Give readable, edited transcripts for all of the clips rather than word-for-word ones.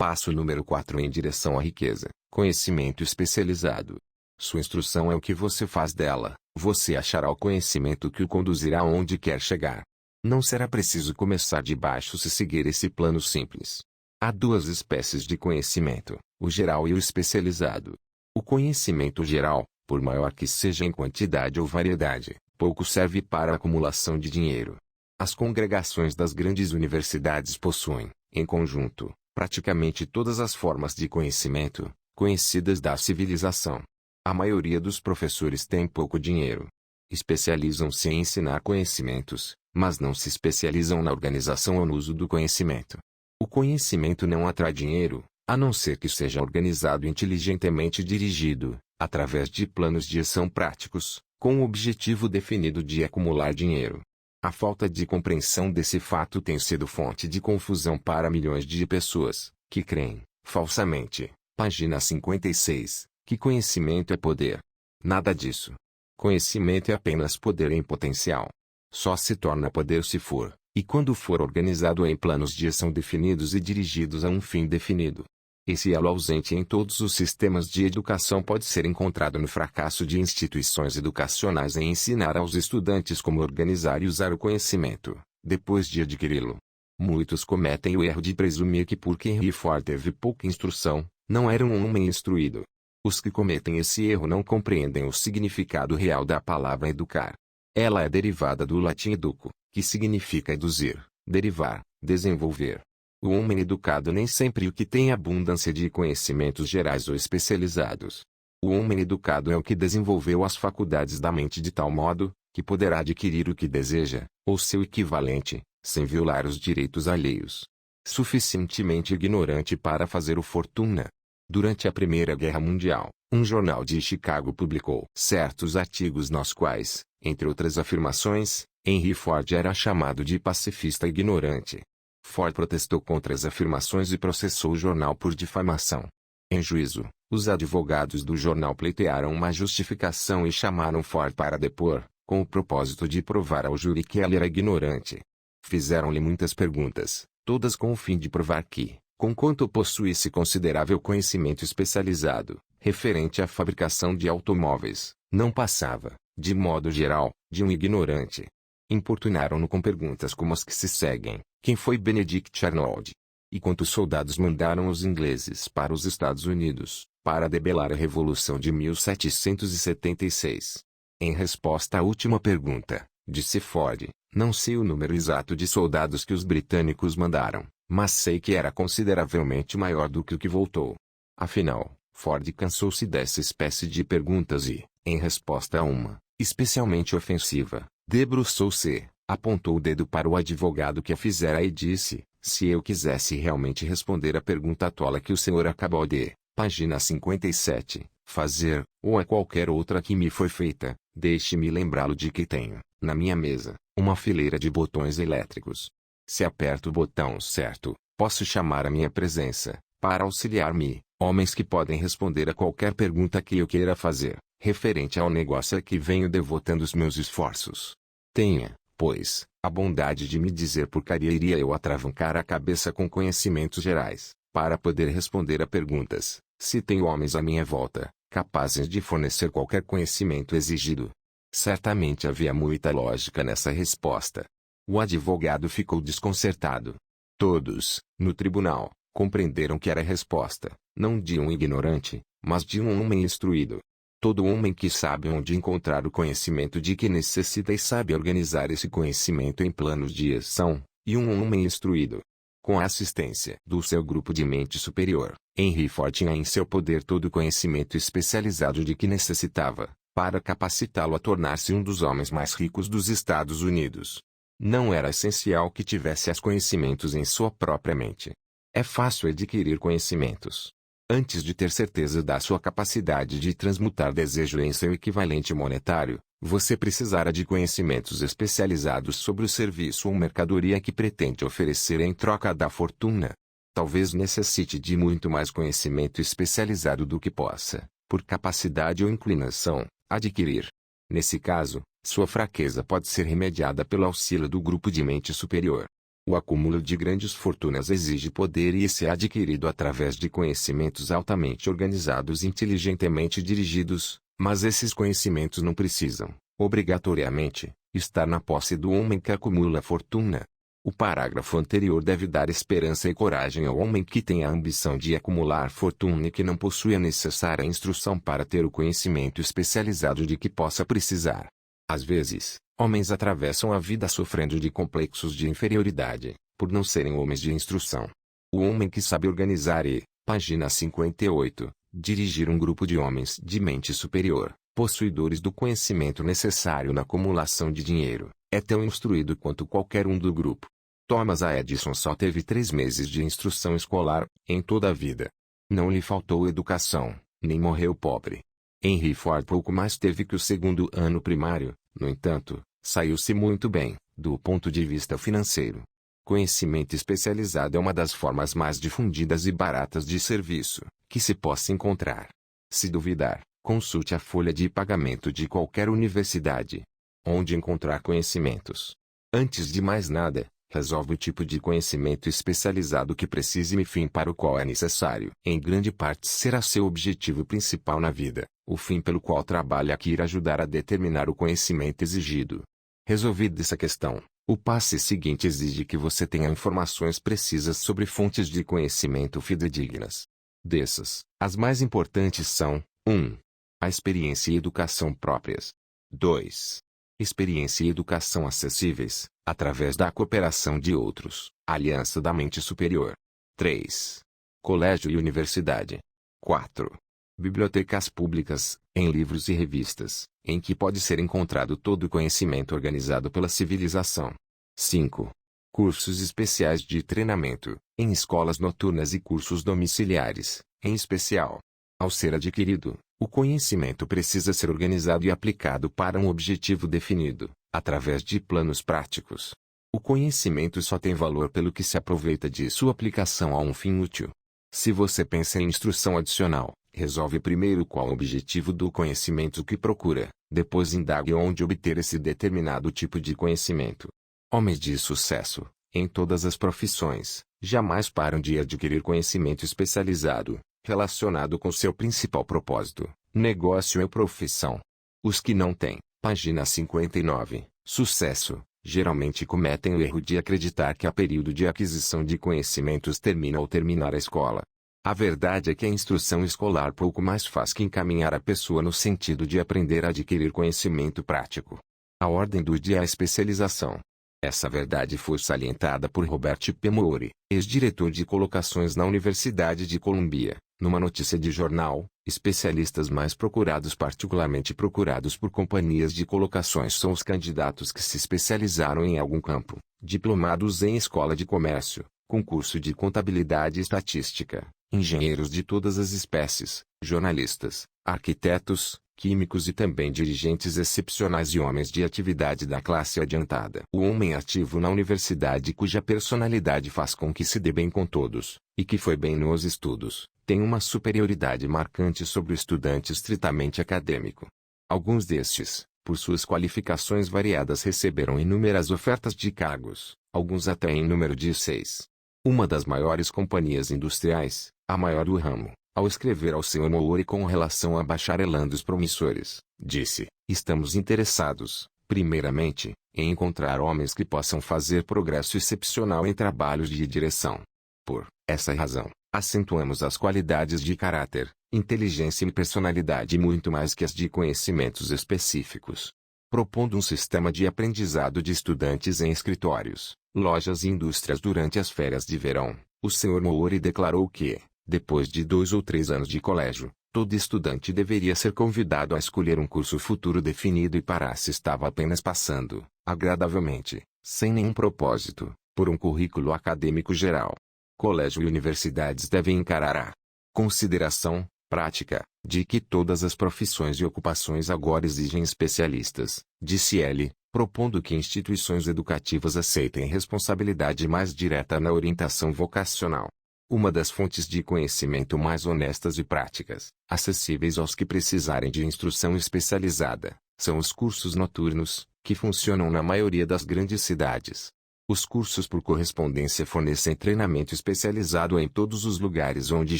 Passo número 4 em direção à riqueza, conhecimento especializado. Sua instrução é o que você faz dela, você achará o conhecimento que o conduzirá aonde quer chegar. Não será preciso começar de baixo se seguir esse plano simples. Há duas espécies de conhecimento, o geral e o especializado. O conhecimento geral, por maior que seja em quantidade ou variedade, pouco serve para a acumulação de dinheiro. As congregações das grandes universidades possuem, em conjunto, praticamente todas as formas de conhecimento, conhecidas da civilização. A maioria dos professores tem pouco dinheiro. Especializam-se em ensinar conhecimentos, mas não se especializam na organização ou no uso do conhecimento. O conhecimento não atrai dinheiro, a não ser que seja organizado e inteligentemente dirigido, através de planos de ação práticos, com o objetivo definido de acumular dinheiro. A falta de compreensão desse fato tem sido fonte de confusão para milhões de pessoas, que creem, falsamente, página 56, que conhecimento é poder. Nada disso. Conhecimento é apenas poder em potencial. Só se torna poder se for, e quando for organizado em planos de ação definidos e dirigidos a um fim definido. Esse elo ausente em todos os sistemas de educação pode ser encontrado no fracasso de instituições educacionais em ensinar aos estudantes como organizar e usar o conhecimento, depois de adquiri-lo. Muitos cometem o erro de presumir que porque Henry Ford teve pouca instrução, não era um homem instruído. Os que cometem esse erro não compreendem o significado real da palavra educar. Ela é derivada do latim educo, que significa eduzir, derivar, desenvolver. O homem educado nem sempre o que tem abundância de conhecimentos gerais ou especializados. O homem educado é o que desenvolveu as faculdades da mente de tal modo, que poderá adquirir o que deseja, ou seu equivalente, sem violar os direitos alheios. Suficientemente ignorante para fazer o fortuna. Durante a Primeira Guerra Mundial, um jornal de Chicago publicou certos artigos nos quais, entre outras afirmações, Henry Ford era chamado de pacifista ignorante. Ford protestou contra as afirmações e processou o jornal por difamação. Em juízo, os advogados do jornal pleitearam uma justificação e chamaram Ford para depor, com o propósito de provar ao júri que ele era ignorante. Fizeram-lhe muitas perguntas, todas com o fim de provar que, conquanto possuísse considerável conhecimento especializado, referente à fabricação de automóveis, não passava, de modo geral, de um ignorante. Importunaram-no com perguntas como as que se seguem: quem foi Benedict Arnold? E quantos soldados mandaram os ingleses para os Estados Unidos, para debelar a Revolução de 1776? Em resposta à última pergunta, disse Ford, não sei o número exato de soldados que os britânicos mandaram, mas sei que era consideravelmente maior do que o que voltou. Afinal, Ford cansou-se dessa espécie de perguntas e, em resposta a uma, especialmente ofensiva, debruçou-se, apontou o dedo para o advogado que a fizera e disse: se eu quisesse realmente responder à pergunta tola que o senhor acabou de, página 57, fazer, ou a qualquer outra que me foi feita, deixe-me lembrá-lo de que tenho, na minha mesa, uma fileira de botões elétricos. Se aperto o botão certo, posso chamar a minha presença, para auxiliar-me, homens que podem responder a qualquer pergunta que eu queira fazer, referente ao negócio a que venho devotando os meus esforços. Tenha, pois, a bondade de me dizer por que iria eu atravancar a cabeça com conhecimentos gerais, para poder responder a perguntas, se tenho homens à minha volta, capazes de fornecer qualquer conhecimento exigido. Certamente havia muita lógica nessa resposta. O advogado ficou desconcertado. Todos, no tribunal, compreenderam que era a resposta, não de um ignorante, mas de um homem instruído. Todo homem que sabe onde encontrar o conhecimento de que necessita e sabe organizar esse conhecimento em planos de ação, e um homem instruído. Com a assistência do seu grupo de mente superior, Henry Ford tinha em seu poder todo o conhecimento especializado de que necessitava, para capacitá-lo a tornar-se um dos homens mais ricos dos Estados Unidos. Não era essencial que tivesse os conhecimentos em sua própria mente. É fácil adquirir conhecimentos. Antes de ter certeza da sua capacidade de transmutar desejo em seu equivalente monetário, você precisará de conhecimentos especializados sobre o serviço ou mercadoria que pretende oferecer em troca da fortuna. Talvez necessite de muito mais conhecimento especializado do que possa, por capacidade ou inclinação, adquirir. Nesse caso, sua fraqueza pode ser remediada pelo auxílio do grupo de mente superior. O acúmulo de grandes fortunas exige poder e esse é adquirido através de conhecimentos altamente organizados e inteligentemente dirigidos, mas esses conhecimentos não precisam, obrigatoriamente, estar na posse do homem que acumula fortuna. O parágrafo anterior deve dar esperança e coragem ao homem que tem a ambição de acumular fortuna e que não possui a necessária instrução para ter o conhecimento especializado de que possa precisar. Às vezes, homens atravessam a vida sofrendo de complexos de inferioridade, por não serem homens de instrução. O homem que sabe organizar e, página 58, dirigir um grupo de homens de mente superior, possuidores do conhecimento necessário na acumulação de dinheiro, é tão instruído quanto qualquer um do grupo. Thomas A. Edison só teve 3 meses de instrução escolar, em toda a vida. Não lhe faltou educação, nem morreu pobre. Henry Ford pouco mais teve que o segundo ano primário, no entanto, saiu-se muito bem, do ponto de vista financeiro. Conhecimento especializado é uma das formas mais difundidas e baratas de serviço que se possa encontrar. Se duvidar, consulte a folha de pagamento de qualquer universidade. Onde encontrar conhecimentos? Antes de mais nada, resolve o tipo de conhecimento especializado que precise e fim para o qual é necessário. Em grande parte será seu objetivo principal na vida, o fim pelo qual trabalha que irá ajudar a determinar o conhecimento exigido. Resolvida essa questão, o passo seguinte exige que você tenha informações precisas sobre fontes de conhecimento fidedignas. Dessas, as mais importantes são: 1. A experiência e educação próprias. 2. Experiência e educação acessíveis, através da cooperação de outros, aliança da mente superior. 3. Colégio e universidade. 4. Bibliotecas públicas, em livros e revistas, em que pode ser encontrado todo o conhecimento organizado pela civilização. 5. Cursos especiais de treinamento, em escolas noturnas e cursos domiciliares, em especial. Ao ser adquirido, o conhecimento precisa ser organizado e aplicado para um objetivo definido, através de planos práticos. O conhecimento só tem valor pelo que se aproveita de sua aplicação a um fim útil. Se você pensa em instrução adicional, resolve primeiro qual o objetivo do conhecimento que procura, depois indague onde obter esse determinado tipo de conhecimento. Homens de sucesso, em todas as profissões, jamais param de adquirir conhecimento especializado, relacionado com seu principal propósito, negócio ou profissão. Os que não têm, página 59, sucesso, geralmente cometem o erro de acreditar que há período de aquisição de conhecimentos termina ao terminar a escola. A verdade é que a instrução escolar pouco mais faz que encaminhar a pessoa no sentido de aprender a adquirir conhecimento prático. A ordem do dia é a especialização. Essa verdade foi salientada por Robert P. Moore, ex-diretor de colocações na Universidade de Columbia, numa notícia de jornal. Especialistas mais procurados, particularmente procurados por companhias de colocações, são os candidatos que se especializaram em algum campo, diplomados em escola de comércio, concurso de contabilidade e estatística, engenheiros de todas as espécies, jornalistas, arquitetos, químicos e também dirigentes excepcionais e homens de atividade da classe adiantada. O homem ativo na universidade cuja personalidade faz com que se dê bem com todos, e que foi bem nos estudos, tem uma superioridade marcante sobre o estudante estritamente acadêmico. Alguns destes, por suas qualificações variadas, receberam inúmeras ofertas de cargos, alguns até em número de 6. Uma das maiores companhias industriais, a maior do ramo, ao escrever ao Sr. Moore com relação a bacharelandos promissores, disse: estamos interessados, primeiramente, em encontrar homens que possam fazer progresso excepcional em trabalhos de direção. Por essa razão, acentuamos as qualidades de caráter, inteligência e personalidade muito mais que as de conhecimentos específicos. Propondo um sistema de aprendizado de estudantes em escritórios, lojas e indústrias durante as férias de verão, o Sr. Moore declarou que, depois de 2 ou 3 anos de colégio, todo estudante deveria ser convidado a escolher um curso futuro definido e para se estava apenas passando, agradavelmente, sem nenhum propósito, por um currículo acadêmico geral. Colégio e universidades devem encarar a consideração prática de que todas as profissões e ocupações agora exigem especialistas, disse ele, propondo que instituições educativas aceitem responsabilidade mais direta na orientação vocacional. Uma das fontes de conhecimento mais honestas e práticas, acessíveis aos que precisarem de instrução especializada, são os cursos noturnos, que funcionam na maioria das grandes cidades. Os cursos por correspondência fornecem treinamento especializado em todos os lugares onde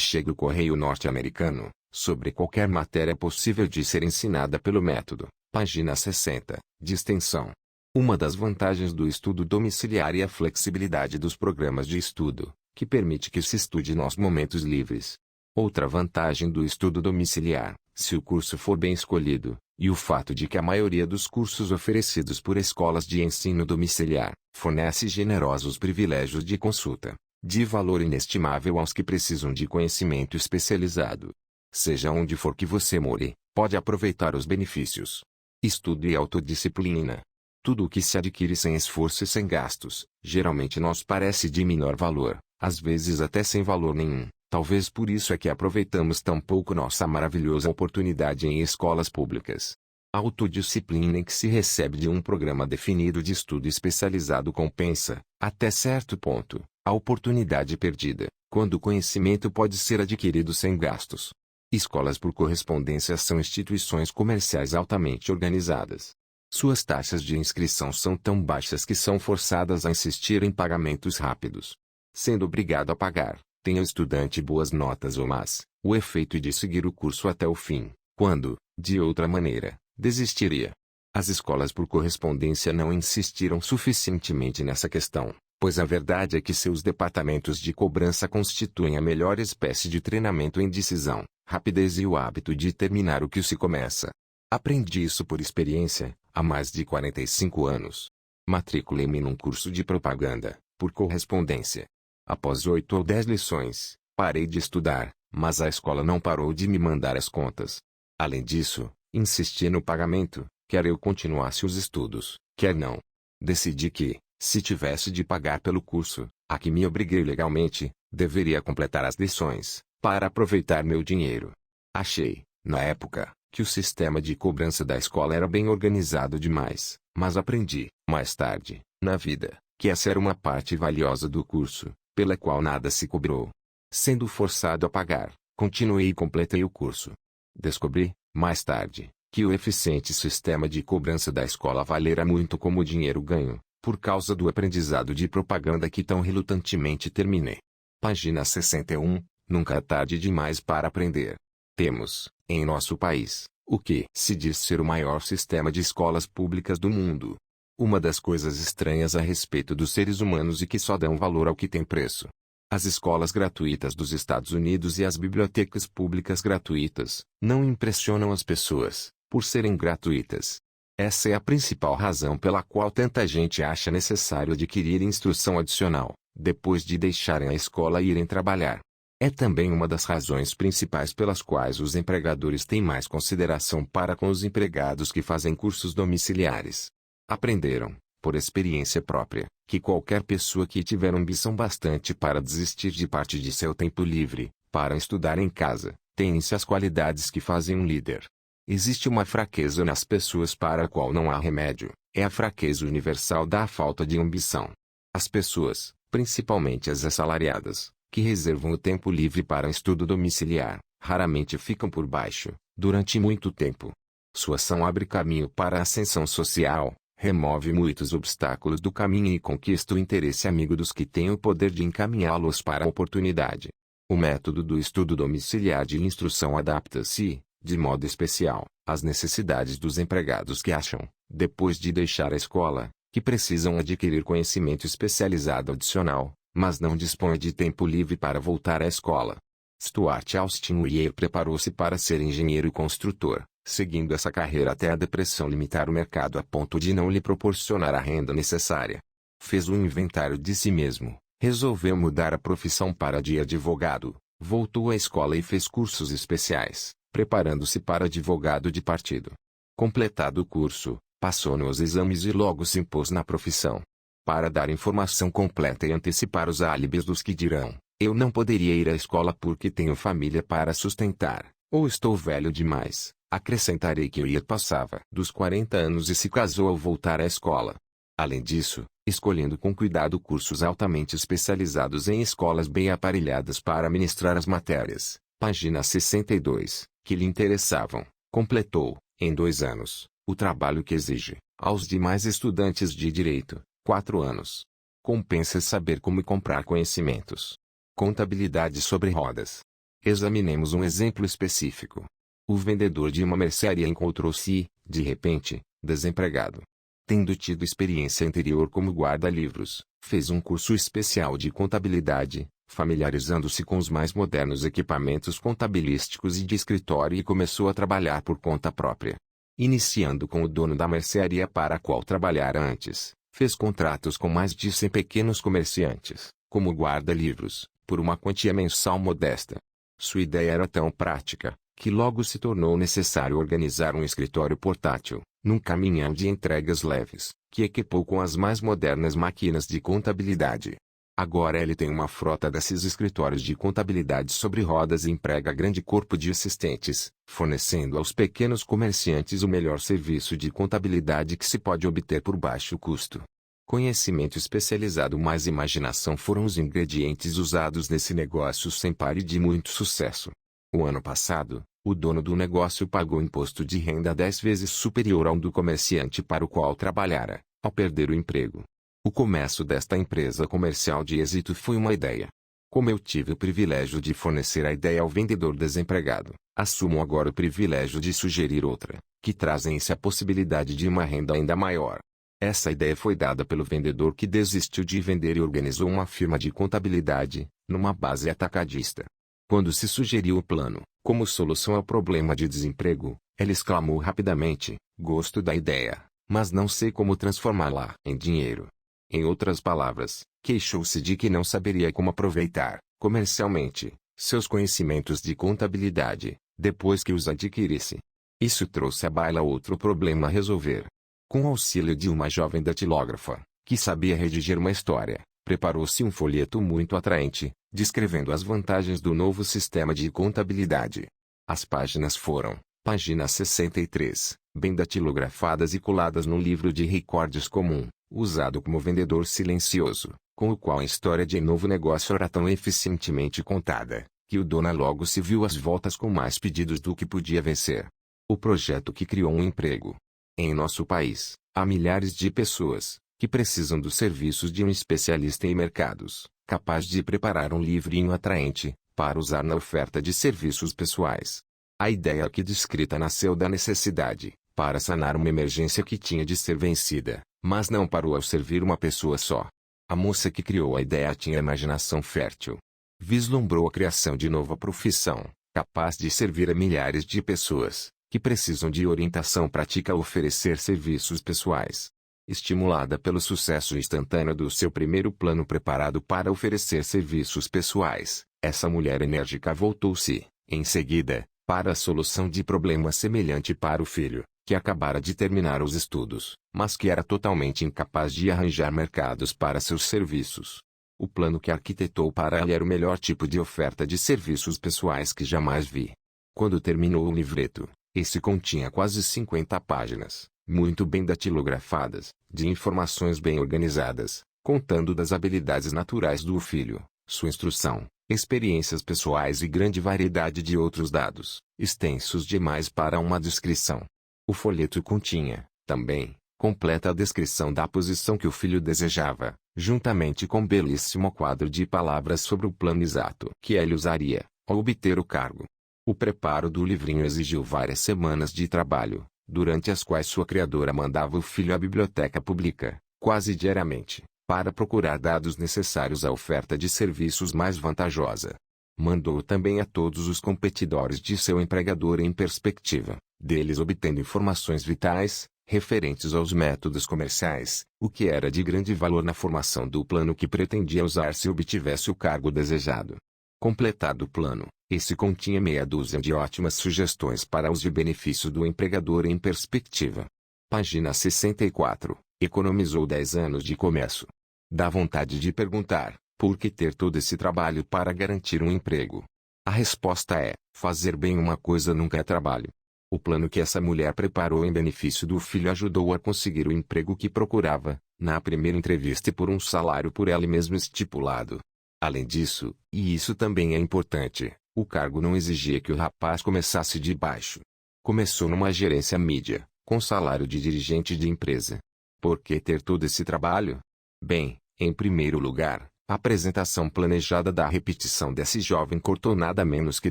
chega o correio norte-americano, sobre qualquer matéria possível de ser ensinada pelo método. Página 60, de extensão. Uma das vantagens do estudo domiciliar é a flexibilidade dos programas de estudo, que permite que se estude nos momentos livres. Outra vantagem do estudo domiciliar, se o curso for bem escolhido, e o fato de que a maioria dos cursos oferecidos por escolas de ensino domiciliar fornece generosos privilégios de consulta, de valor inestimável aos que precisam de conhecimento especializado. Seja onde for que você more, pode aproveitar os benefícios. Estudo e autodisciplina. Tudo o que se adquire sem esforço e sem gastos, geralmente nos parece de menor valor, às vezes até sem valor nenhum. Talvez por isso é que aproveitamos tão pouco nossa maravilhosa oportunidade em escolas públicas. A autodisciplina em que se recebe de um programa definido de estudo especializado compensa, até certo ponto, a oportunidade perdida, quando o conhecimento pode ser adquirido sem gastos. Escolas por correspondência são instituições comerciais altamente organizadas. Suas taxas de inscrição são tão baixas que são forçadas a insistir em pagamentos rápidos. Sendo obrigado a pagar, tem o estudante boas notas ou más, o efeito de seguir o curso até o fim, quando, de outra maneira, desistiria. As escolas por correspondência não insistiram suficientemente nessa questão, pois a verdade é que seus departamentos de cobrança constituem a melhor espécie de treinamento em decisão, rapidez e o hábito de terminar o que se começa. Aprendi isso por experiência, há mais de 45 anos. Matriculei-me num curso de propaganda, por correspondência. Após 8 ou 10 lições, parei de estudar, mas a escola não parou de me mandar as contas. Além disso, insisti no pagamento, quer eu continuasse os estudos, quer não. Decidi que, se tivesse de pagar pelo curso, a que me obriguei legalmente, deveria completar as lições, para aproveitar meu dinheiro. Achei, na época, que o sistema de cobrança da escola era bem organizado demais, mas aprendi, mais tarde, na vida, que essa era uma parte valiosa do curso, pela qual nada se cobrou. Sendo forçado a pagar, continuei e completei o curso. Descobri, mais tarde, que o eficiente sistema de cobrança da escola valera muito como dinheiro ganho, por causa do aprendizado de propaganda que tão relutantemente terminei. Página 61, nunca é tarde demais para aprender. Temos, em nosso país, o que se diz ser o maior sistema de escolas públicas do mundo. Uma das coisas estranhas a respeito dos seres humanos e que só dão valor ao que tem preço. As escolas gratuitas dos Estados Unidos e as bibliotecas públicas gratuitas não impressionam as pessoas, por serem gratuitas. Essa é a principal razão pela qual tanta gente acha necessário adquirir instrução adicional, depois de deixarem a escola e irem trabalhar. É também uma das razões principais pelas quais os empregadores têm mais consideração para com os empregados que fazem cursos domiciliares. Aprenderam, por experiência própria, que qualquer pessoa que tiver ambição bastante para desistir de parte de seu tempo livre, para estudar em casa, tem-se as qualidades que fazem um líder. Existe uma fraqueza nas pessoas para a qual não há remédio, é a fraqueza universal da falta de ambição. As pessoas, principalmente as assalariadas, que reservam o tempo livre para estudo domiciliar, raramente ficam por baixo, durante muito tempo. Sua ação abre caminho para a ascensão social, remove muitos obstáculos do caminho e conquista o interesse amigo dos que têm o poder de encaminhá-los para a oportunidade. O método do estudo domiciliar de instrução adapta-se, de modo especial, às necessidades dos empregados que acham, depois de deixar a escola, que precisam adquirir conhecimento especializado adicional, mas não dispõem de tempo livre para voltar à escola. Stuart Austin Weir preparou-se para ser engenheiro e construtor, seguindo essa carreira até a depressão limitar o mercado a ponto de não lhe proporcionar a renda necessária. Fez um inventário de si mesmo, resolveu mudar a profissão para de advogado, voltou à escola e fez cursos especiais, preparando-se para advogado de partido. Completado o curso, passou nos exames e logo se impôs na profissão. Para dar informação completa e antecipar os álibis dos que dirão, eu não poderia ir à escola porque tenho família para sustentar, ou estou velho demais, acrescentarei que Weir passava dos 40 anos e se casou ao voltar à escola. Além disso, escolhendo com cuidado cursos altamente especializados em escolas bem aparelhadas para ministrar as matérias, página 62, que lhe interessavam, completou, em 2 anos, o trabalho que exige, aos demais estudantes de direito, 4 anos. Compensa saber como comprar conhecimentos. Contabilidade sobre rodas. Examinemos um exemplo específico. O vendedor de uma mercearia encontrou-se, de repente, desempregado. Tendo tido experiência anterior como guarda-livros, fez um curso especial de contabilidade, familiarizando-se com os mais modernos equipamentos contabilísticos e de escritório e começou a trabalhar por conta própria. Iniciando com o dono da mercearia para a qual trabalhara antes, fez contratos com mais de 100 pequenos comerciantes, como guarda-livros, por uma quantia mensal modesta. Sua ideia era tão prática, que logo se tornou necessário organizar um escritório portátil, num caminhão de entregas leves, que equipou com as mais modernas máquinas de contabilidade. Agora ele tem uma frota desses escritórios de contabilidade sobre rodas e emprega grande corpo de assistentes, fornecendo aos pequenos comerciantes o melhor serviço de contabilidade que se pode obter por baixo custo. Conhecimento especializado mais imaginação foram os ingredientes usados nesse negócio sem par e de muito sucesso. O ano passado, o dono do negócio pagou imposto de renda 10 vezes superior ao do comerciante para o qual trabalhara, ao perder o emprego. O começo desta empresa comercial de êxito foi uma ideia. Como eu tive o privilégio de fornecer a ideia ao vendedor desempregado, assumo agora o privilégio de sugerir outra, que traz em si a possibilidade de uma renda ainda maior. Essa ideia foi dada pelo vendedor que desistiu de vender e organizou uma firma de contabilidade, numa base atacadista. Quando se sugeriu o plano, como solução ao problema de desemprego, ele exclamou rapidamente: "Gosto da ideia, mas não sei como transformá-la em dinheiro." Em outras palavras, queixou-se de que não saberia como aproveitar, comercialmente, seus conhecimentos de contabilidade, depois que os adquirisse. Isso trouxe à baila outro problema a resolver. Com o auxílio de uma jovem datilógrafa, que sabia redigir uma história, preparou-se um folheto muito atraente, descrevendo as vantagens do novo sistema de contabilidade. As páginas foram, página 63, bem datilografadas e coladas no livro de recordes comum, usado como vendedor silencioso, com o qual a história de novo negócio era tão eficientemente contada, que o dono logo se viu às voltas com mais pedidos do que podia vencer. O projeto que criou um emprego. Em nosso país, há milhares de pessoas que precisam dos serviços de um especialista em mercados, capaz de preparar um livrinho atraente, para usar na oferta de serviços pessoais. A ideia aqui descrita nasceu da necessidade, para sanar uma emergência que tinha de ser vencida, mas não parou ao servir uma pessoa só. A moça que criou a ideia tinha imaginação fértil. Vislumbrou a criação de nova profissão, capaz de servir a milhares de pessoas, que precisam de orientação prática a oferecer serviços pessoais. Estimulada pelo sucesso instantâneo do seu primeiro plano preparado para oferecer serviços pessoais, essa mulher enérgica voltou-se, em seguida, para a solução de problema semelhante para o filho, que acabara de terminar os estudos, mas que era totalmente incapaz de arranjar mercados para seus serviços. O plano que arquitetou para ela era o melhor tipo de oferta de serviços pessoais que jamais vi. Quando terminou o livreto, esse continha quase 50 páginas, muito bem datilografadas, de informações bem organizadas, contando das habilidades naturais do filho, sua instrução, experiências pessoais e grande variedade de outros dados, extensos demais para uma descrição. O folheto continha, também, completa descrição da posição que o filho desejava, juntamente com um belíssimo quadro de palavras sobre o plano exato que ele usaria, ao obter o cargo. O preparo do livrinho exigiu várias semanas de trabalho, durante as quais sua criadora mandava o filho à biblioteca pública, quase diariamente, para procurar dados necessários à oferta de serviços mais vantajosa. Mandou também a todos os competidores de seu empregador em perspectiva, deles obtendo informações vitais, referentes aos métodos comerciais, o que era de grande valor na formação do plano que pretendia usar se obtivesse o cargo desejado. Completado o plano, esse continha meia dúzia de ótimas sugestões para uso e benefício do empregador em perspectiva. Página 64. Economizou 10 anos de começo. Dá vontade de perguntar, por que ter todo esse trabalho para garantir um emprego? A resposta é, fazer bem uma coisa nunca é trabalho. O plano que essa mulher preparou em benefício do filho ajudou a conseguir o emprego que procurava, na primeira entrevista e por um salário por ela mesma estipulado. Além disso, e isso também é importante, o cargo não exigia que o rapaz começasse de baixo. Começou numa gerência média, com salário de dirigente de empresa. Por que ter todo esse trabalho? Bem, Em primeiro lugar, a apresentação planejada da repetição desse jovem cortou nada menos que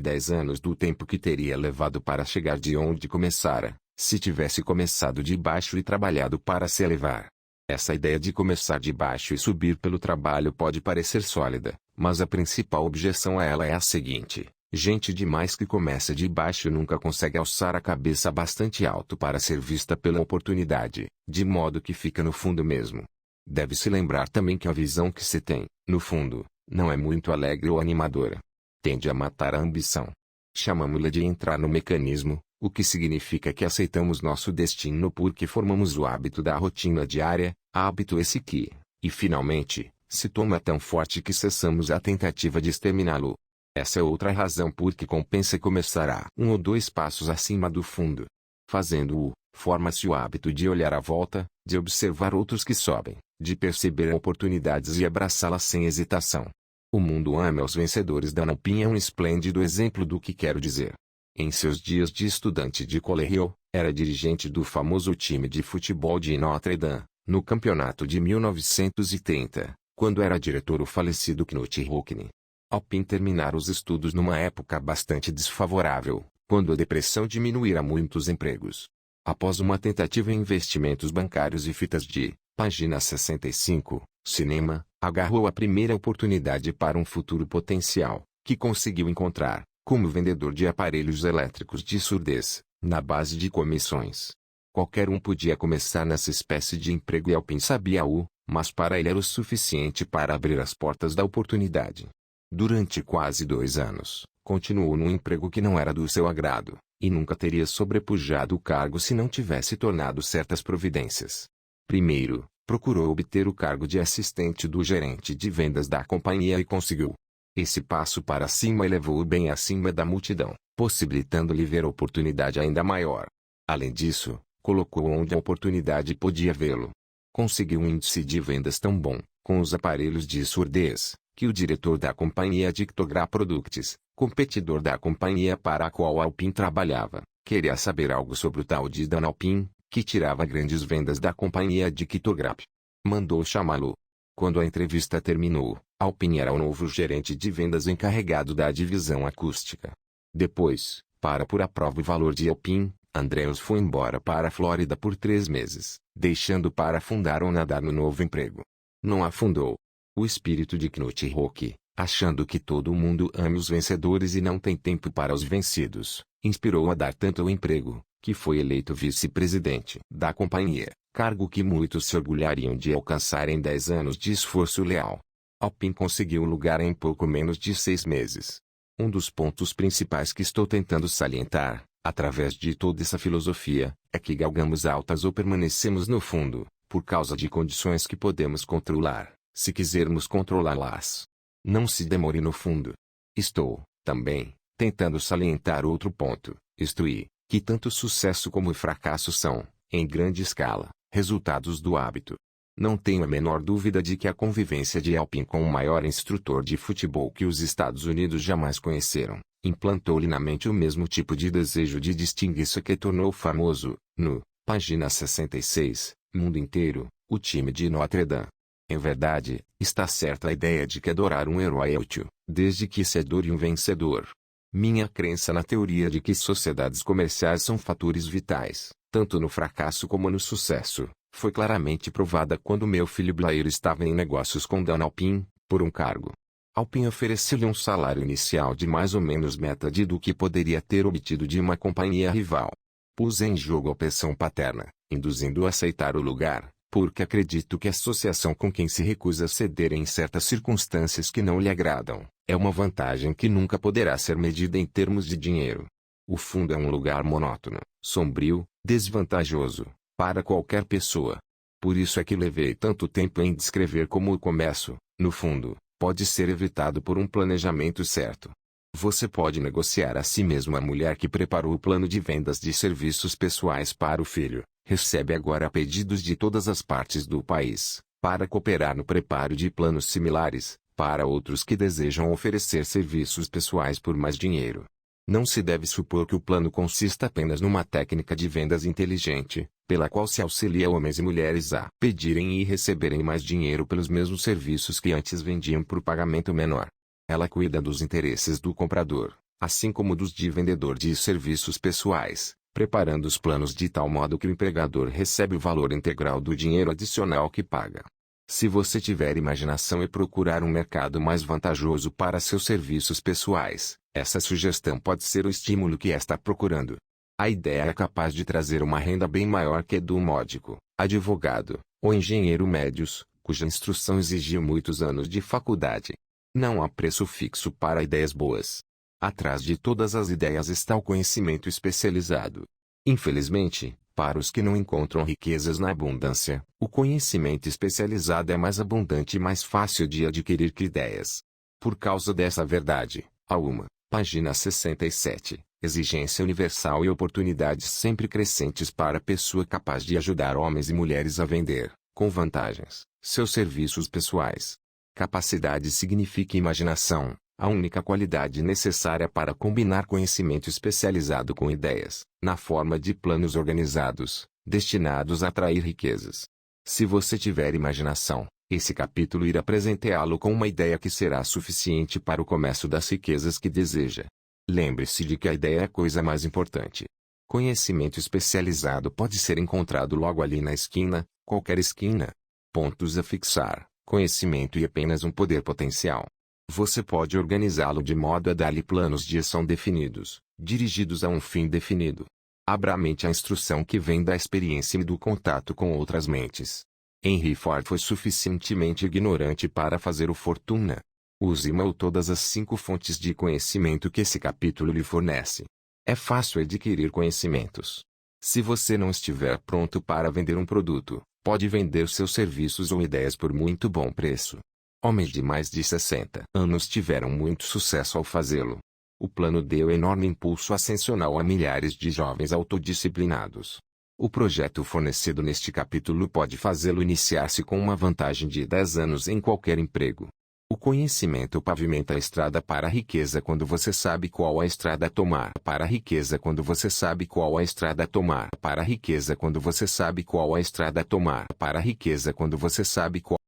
10 anos do tempo que teria levado para chegar de onde começara, se tivesse começado de baixo e trabalhado para se elevar. Essa ideia de começar de baixo e subir pelo trabalho pode parecer sólida, mas a principal objeção a ela é a seguinte: gente demais que começa de baixo nunca consegue alçar a cabeça bastante alto para ser vista pela oportunidade, de modo que fica no fundo mesmo. Deve-se lembrar também que a visão que se tem, no fundo, não é muito alegre ou animadora. Tende a matar a ambição. Chamamos-la de entrar no mecanismo, o que significa que aceitamos nosso destino porque formamos o hábito da rotina diária, hábito esse que, e finalmente, se torna tão forte que cessamos a tentativa de exterminá-lo. Essa é outra razão por que compensa começar a 1 ou 2 passos acima do fundo. Fazendo-o, forma-se o hábito de olhar à volta, de observar outros que sobem, de perceber oportunidades e abraçá-las sem hesitação. O mundo ama os vencedores. Dan Alpin é um esplêndido exemplo do que quero dizer. Em seus dias de estudante de colégio, era dirigente do famoso time de futebol de Notre Dame, no campeonato de 1930, quando era diretor o falecido Knut Rockne. Alpin terminara os estudos numa época bastante desfavorável, quando a depressão diminuíra muitos empregos. Após uma tentativa em investimentos bancários e fitas de, página 65, cinema, agarrou a primeira oportunidade para um futuro potencial, que conseguiu encontrar, como vendedor de aparelhos elétricos de surdez, na base de comissões. Qualquer um podia começar nessa espécie de emprego e Alpin sabia-o, mas para ele era o suficiente para abrir as portas da oportunidade. Durante quase 2 anos, continuou num emprego que não era do seu agrado, e nunca teria sobrepujado o cargo se não tivesse tornado certas providências. Primeiro, procurou obter o cargo de assistente do gerente de vendas da companhia e conseguiu. Esse passo para cima elevou-o bem acima da multidão, possibilitando-lhe ver a oportunidade ainda maior. Além disso, colocou onde a oportunidade podia vê-lo. Conseguiu um índice de vendas tão bom, com os aparelhos de surdez, que o diretor da companhia Dictogra Products, competidor da companhia para a qual Alpin trabalhava, queria saber algo sobre o tal de Dan Alpin, que tirava grandes vendas da companhia Dictograph. Mandou chamá-lo. Quando a entrevista terminou, Alpin era o novo gerente de vendas encarregado da divisão acústica. Depois, para pôr à prova o valor de Alpin, Andreas foi embora para a Flórida por 3 meses, deixando para afundar ou nadar no novo emprego. Não afundou. O espírito de Knut Rockne, achando que todo mundo ama os vencedores e não tem tempo para os vencidos, inspirou a dar tanto ao emprego, que foi eleito vice-presidente da companhia, cargo que muitos se orgulhariam de alcançar em 10 anos de esforço leal. Alpin conseguiu o lugar em pouco menos de 6 meses. Um dos pontos principais que estou tentando salientar, através de toda essa filosofia, é que galgamos altas ou permanecemos no fundo, por causa de condições que podemos controlar, se quisermos controlá-las. Não se demore no fundo. Estou, também, tentando salientar outro ponto, isto é, que tanto sucesso como fracasso são, em grande escala, resultados do hábito. Não tenho a menor dúvida de que a convivência de Alpin com o maior instrutor de futebol que os Estados Unidos jamais conheceram, implantou-lhe na mente o mesmo tipo de desejo de distinguir-se que tornou famoso, no, página 66, mundo inteiro, o time de Notre Dame. Em verdade, está certa a ideia de que adorar um herói é útil, desde que se adore um vencedor. Minha crença na teoria de que sociedades comerciais são fatores vitais, tanto no fracasso como no sucesso, foi claramente provada quando meu filho Blair estava em negócios com Dan Alpin, por um cargo. Alpin ofereceu-lhe um salário inicial de mais ou menos metade do que poderia ter obtido de uma companhia rival. Pus em jogo a pressão paterna, induzindo-o a aceitar o lugar, porque acredito que a associação com quem se recusa a ceder em certas circunstâncias que não lhe agradam, é uma vantagem que nunca poderá ser medida em termos de dinheiro. O fundo é um lugar monótono, sombrio, desvantajoso, para qualquer pessoa. Por isso é que levei tanto tempo em descrever como o começo, no fundo, pode ser evitado por um planejamento certo. Você pode negociar a si mesmo a mulher que preparou o plano de vendas de serviços pessoais para o filho. Recebe agora pedidos de todas as partes do país, para cooperar no preparo de planos similares, para outros que desejam oferecer serviços pessoais por mais dinheiro. Não se deve supor que o plano consista apenas numa técnica de vendas inteligente, pela qual se auxilia homens e mulheres a pedirem e receberem mais dinheiro pelos mesmos serviços que antes vendiam por pagamento menor. Ela cuida dos interesses do comprador, assim como dos de vendedor de serviços pessoais, preparando os planos de tal modo que o empregador recebe o valor integral do dinheiro adicional que paga. Se você tiver imaginação e procurar um mercado mais vantajoso para seus serviços pessoais, essa sugestão pode ser o estímulo que está procurando. A ideia é capaz de trazer uma renda bem maior que a do médico, advogado ou engenheiro médios, cuja instrução exigiu muitos anos de faculdade. Não há preço fixo para ideias boas. Atrás de todas as ideias está o conhecimento especializado. Infelizmente, para os que não encontram riquezas na abundância, o conhecimento especializado é mais abundante e mais fácil de adquirir que ideias. Por causa dessa verdade, há uma, página 67, exigência universal e oportunidades sempre crescentes para a pessoa capaz de ajudar homens e mulheres a vender, com vantagens, seus serviços pessoais. Capacidade significa imaginação, a única qualidade necessária para combinar conhecimento especializado com ideias, na forma de planos organizados, destinados a atrair riquezas. Se você tiver imaginação, esse capítulo irá apresentá-lo com uma ideia que será suficiente para o comércio das riquezas que deseja. Lembre-se de que a ideia é a coisa mais importante. Conhecimento especializado pode ser encontrado logo ali na esquina, qualquer esquina. Pontos a fixar. Conhecimento e apenas um poder potencial. Você pode organizá-lo de modo a dar-lhe planos de ação definidos, dirigidos a um fim definido. Abra a mente à instrução que vem da experiência e do contato com outras mentes. Henry Ford foi suficientemente ignorante para fazer o fortuna. Use uma ou todas as 5 fontes de conhecimento que esse capítulo lhe fornece. É fácil adquirir conhecimentos. Se você não estiver pronto para vender um produto, pode vender seus serviços ou ideias por muito bom preço. Homens de mais de 60 anos tiveram muito sucesso ao fazê-lo. O plano deu enorme impulso ascensional a milhares de jovens autodisciplinados. O projeto fornecido neste capítulo pode fazê-lo iniciar-se com uma vantagem de 10 anos em qualquer emprego. O conhecimento pavimenta a estrada para a riqueza quando você sabe qual a estrada a tomar para a riqueza quando você sabe qual a estrada a tomar para a riqueza quando você sabe qual a estrada a tomar para a riqueza quando você sabe qual